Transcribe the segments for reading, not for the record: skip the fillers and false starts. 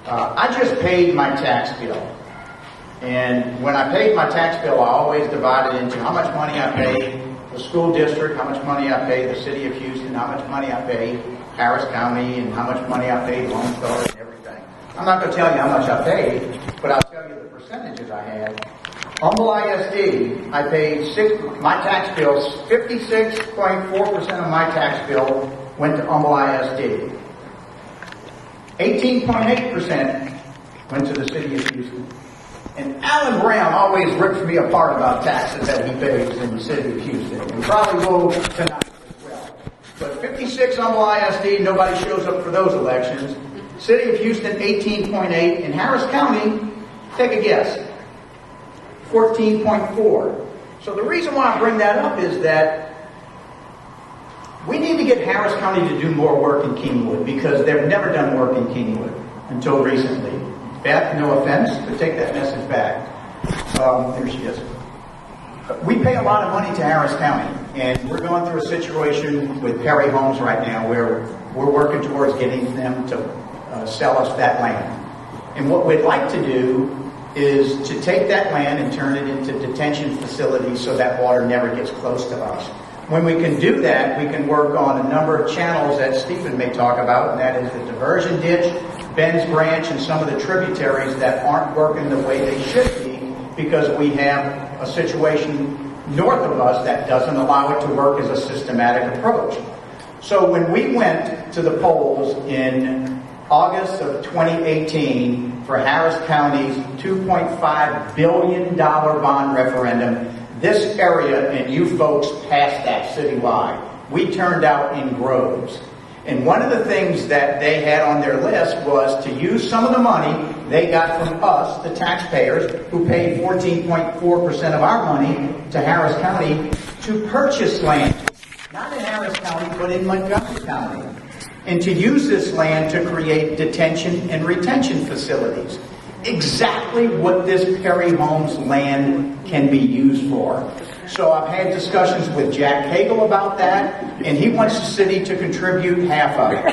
I just paid my tax bill. And when I paid my tax bill, I always divided into how much money I pay the school district, how much money I pay the city of Houston, how much money I pay Harris County, and how much money I pay Lone Star and everything. I'm not going to tell you how much I paid, but I'll tell you the percentages I had. Humble ISD, I paid my tax bills, 56.4% of my tax bill went to Humble ISD. 18.8% went to the city of Houston. And Alan Brown always rips me apart about taxes that he pays in the city of Houston. And probably will tonight as well. But 56 Humble ISD, nobody shows up for those elections. City of Houston, 18.8. In Harris County, take a guess, 14.4. So the reason why I bring that up is that we need to get Harris County to do more work in Kingwood, because they've never done work in Kingwood until recently. Beth, no offense, but take that message back. There she is. We pay a lot of money to Harris County, and we're going through a situation with Perry Homes right now where we're working towards getting them to sell us that land. And what we'd like to do is to take that land and turn it into detention facilities so that water never gets close to us. When we can do that, we can work on a number of channels that Stephen may talk about, and that is the diversion ditch, Ben's Branch, and some of the tributaries that aren't working the way they should be, because we have a situation north of us that doesn't allow it to work as a systematic approach. So when we went to the polls in August of 2018 for Harris County's $2.5 billion bond referendum, this area and you folks passed that citywide. We turned out in droves. And one of the things that they had on their list was to use some of the money they got from us, the taxpayers, who paid 14.4% of our money to Harris County, to purchase land. Not in Harris County, but in Montgomery County. And to use this land to create detention and retention facilities. Exactly what this Perry Homes land can be used for. So I've had discussions with Jack Hagel about that, and he wants the city to contribute half of it.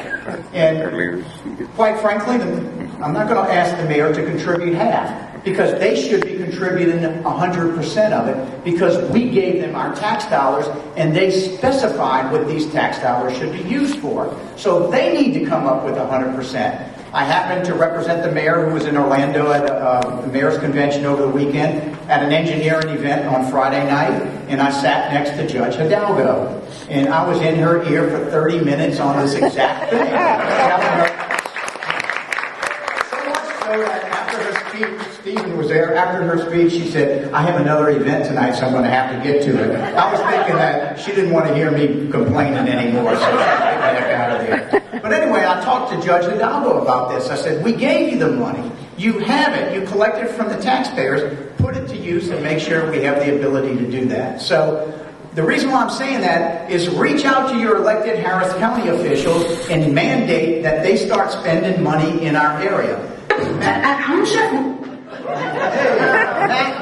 And quite frankly, I'm not going to ask the mayor to contribute half, because they should be contributing 100% of it, because we gave them our tax dollars, and they specified what these tax dollars should be used for. So they need to come up with 100%. I happened to represent the mayor, who was in Orlando at the mayor's convention over the weekend at an engineering event on Friday night, and I sat next to Judge Hidalgo. And I was in her ear for 30 minutes on this exact thing. So much so that after her speech, Stephen was there, after her speech, she said, I have another event tonight, so I'm going to have to get to it. I was thinking that she didn't want to hear me complaining anymore, so she got the heck out of there. But anyway, I talked to Judge Hidalgo about this. I said, we gave you the money. You have it. You collected it from the taxpayers. Put it to use and make sure we have the ability to do that. So the reason why I'm saying that is reach out to your elected Harris County officials and mandate that they start spending money in our area.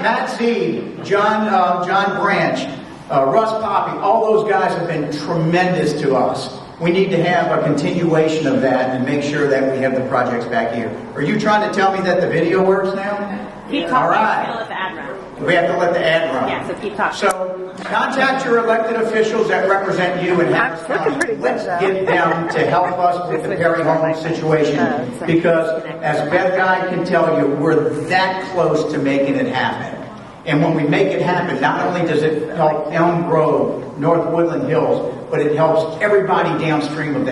Matt Zeeb, John Branch, Russ Poppy, all those guys have been tremendous to us. We need to have a continuation of that and make sure that we have the projects back here. Are you trying to tell me that the video works now? Keep talking. All right. Let the ad run. We have to let the ad run. Yeah, so keep talking. So contact your elected officials that represent you in Harris County. Let's get them to help us with the Perry Homes situation, because as Beth Guy can tell you, we're that close to making it happen. And when we make it happen, not only does it help Elm Grove, North Woodland Hills, but it helps everybody downstream of that.